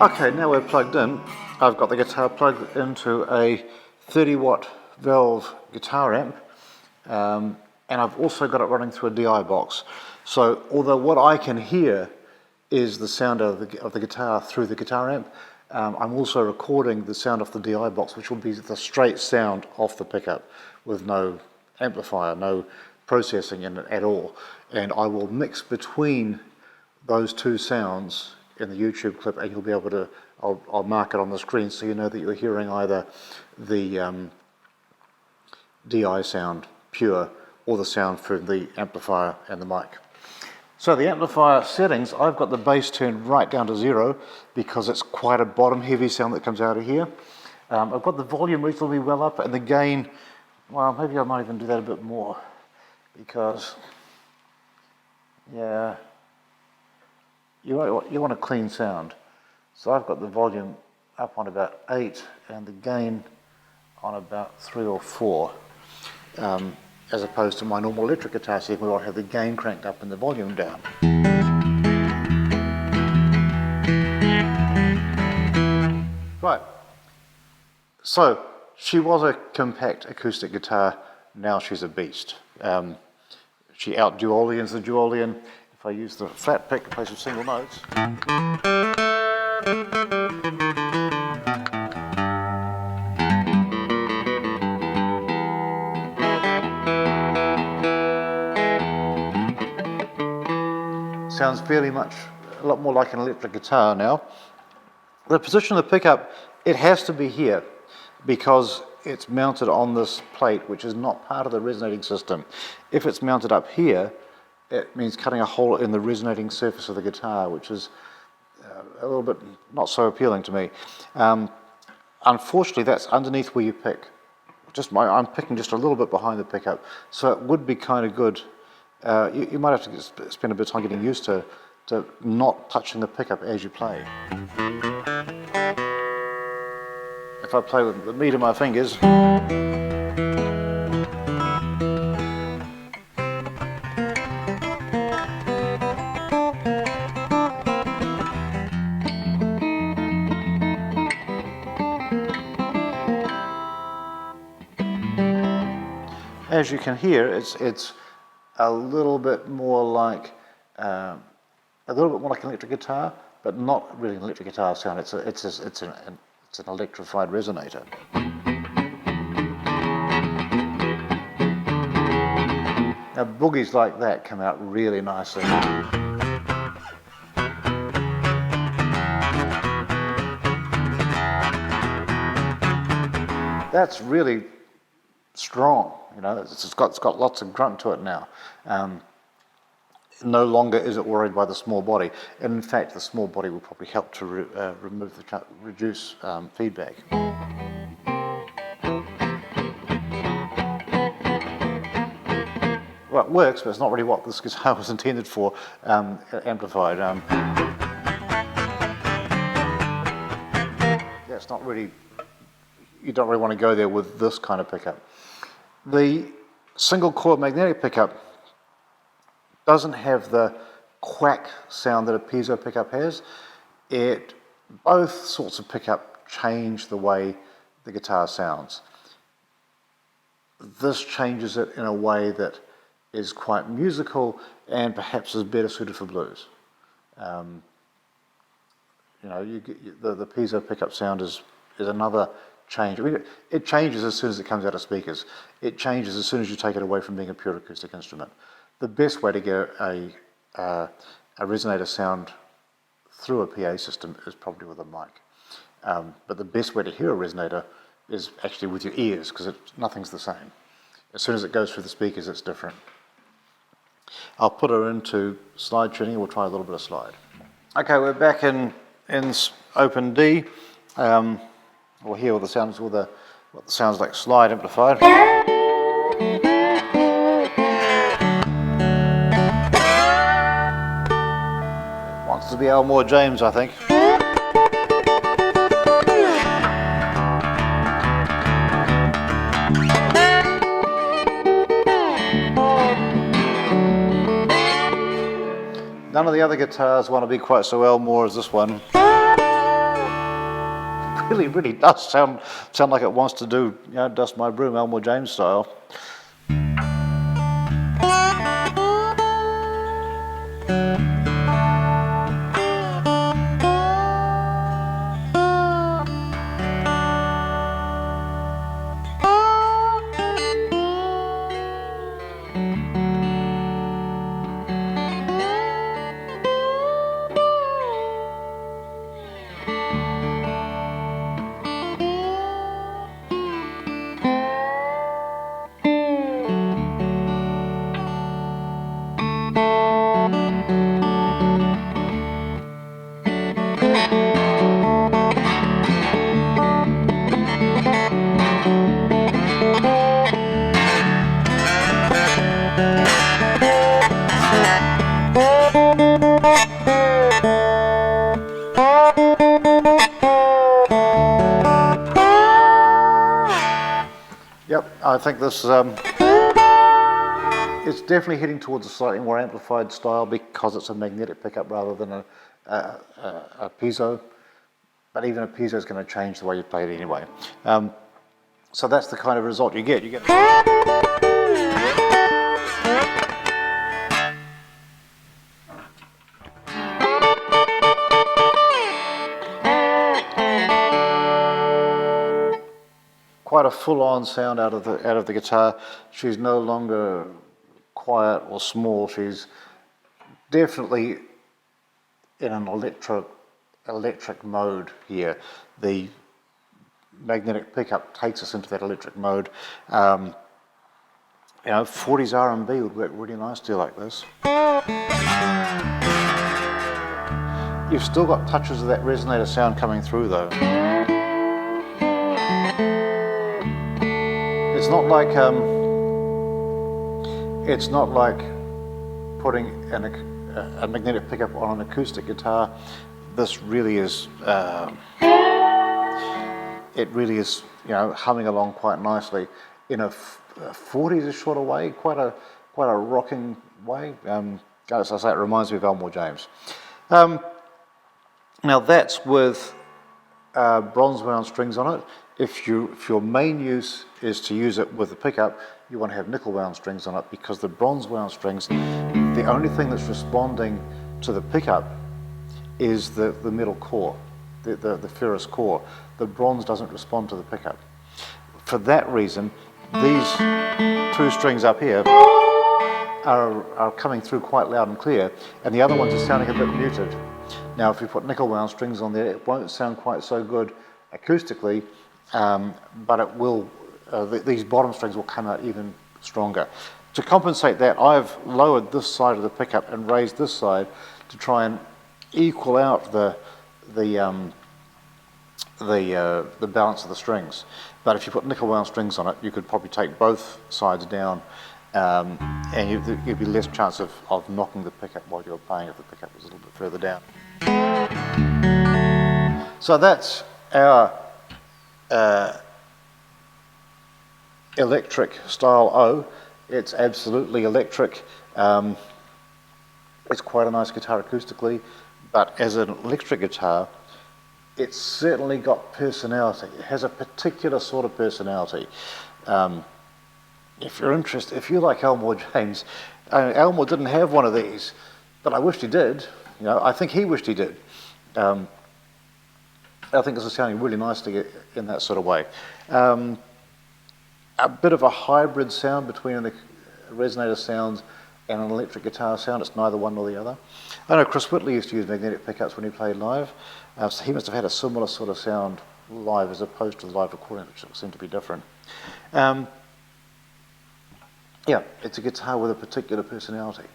Okay, now we're plugged in. I've got the guitar plugged into a 30-watt valve guitar amp, and I've also got it running through a DI box. So although what I can hear is the sound of the guitar through the guitar amp, I'm also recording the sound off the DI box, which will be the straight sound off the pickup with no amplifier, no processing in it at all. And I will mix between those two sounds in the YouTube clip, and you'll be able to, I'll mark it on the screen so you know that you're hearing either the DI sound pure or the sound from the amplifier and the mic. So the amplifier settings, I've got the bass turned right down to 0 because it's quite a bottom heavy sound that comes out of here. I've got the volume reasonably well up, and the gain, well, maybe I might even do that a bit more because, yeah, you want a clean sound. So I've got the volume up on about 8 and the gain on about 3 or 4, as opposed to my normal electric guitar setting where I have the gain cranked up and the volume down. Right, so she was a compact acoustic guitar, now she's a beast. She out-duolians the duolian. If I use the flat pick to play some single notes, sounds fairly much, a lot more like an electric guitar now. The position of the pickup, it has to be here because it's mounted on this plate, which is not part of the resonating system. If it's mounted up here, it means cutting a hole in the resonating surface of the guitar, which is a little bit not so appealing to me. Unfortunately, that's underneath where you pick. I'm picking just a little bit behind the pickup, so it would be kind of good. You might have to spend a bit of time getting used to not touching the pickup as you play. If I play with the meat of my fingers, as you can hear, it's a little bit more like an electric guitar, but not really an electric guitar sound. It's an electrified resonator. Now boogies like that come out really nicely. That's really strong, you know. It's got lots of grunt to it now. No longer is it worried by the small body, and in fact the small body will probably help to reduce feedback. Well, it works, but it's not really what this guitar was intended for, amplified. Yeah, it's not really, you don't really want to go there with this kind of pickup. The single coil magnetic pickup doesn't have the quack sound that a piezo pickup has. Both sorts of pickup change the way the guitar sounds. This changes it in a way that is quite musical and perhaps is better suited for blues. You know, the piezo pickup sound is another change. I mean, it changes as soon as it comes out of speakers. It changes as soon as you take it away from being a pure acoustic instrument. The best way to get a resonator sound through a PA system is probably with a mic. But the best way to hear a resonator is actually with your ears, because nothing's the same. As soon as it goes through the speakers, it's different. I'll put her into slide tuning. We'll try a little bit of slide. Okay, we're back in open D. We'll hear what the sounds like slide amplified. Wants to be Elmore James, I think. None of the other guitars want to be quite so Elmore as this one. really does sound like it wants to do, you know, Dust My Broom, Elmore James style. Yep, I think this it's definitely heading towards a slightly more amplified style because it's a magnetic pickup rather than a piezo. But even a piezo is going to change the way you play it anyway. So that's the kind of result you get. Quite a full-on sound out of the guitar. She's no longer quiet or small. She's definitely in an electric mode here. The magnetic pickup takes us into that electric mode. You know, 40s R&B would work really nicely like this. You've still got touches of that resonator sound coming through though. It's not like putting a magnetic pickup on an acoustic guitar. This really is, it really is, you know, humming along quite nicely in a 40s sort of way, quite a rocking way. As I say, it reminds me of Elmore James. Now that's with bronze wound strings on it. If your main use is to use it with the pickup, you want to have nickel wound strings on it, because the bronze wound strings, the only thing that's responding to the pickup is the metal core, the ferrous core. The bronze doesn't respond to the pickup. For that reason, these two strings up here are coming through quite loud and clear, and the other ones are sounding a bit muted. Now, if you put nickel wound strings on there, it won't sound quite so good acoustically, but it will. These bottom strings will come out even stronger. To compensate that, I've lowered this side of the pickup and raised this side to try and equal out the balance of the strings. But if you put nickel wound strings on it, you could probably take both sides down, and you'd be less chance of knocking the pickup while you're playing if the pickup was a little bit further down. So that's our Electric Style O. It's absolutely electric. It's quite a nice guitar acoustically, but as an electric guitar, it's certainly got personality. It has a particular sort of personality. If you're interested, if you like Elmore James, Elmore didn't have one of these, but I wished he did. You know, I think he wished he did. I think this is sounding really nicely in that sort of way. A bit of a hybrid sound between the resonator sounds and an electric guitar sound. It's neither one nor the other. I know Chris Whitley used to use magnetic pickups when he played live, so he must have had a similar sort of sound live as opposed to the live recording, which seemed to be different. Yeah, it's a guitar with a particular personality.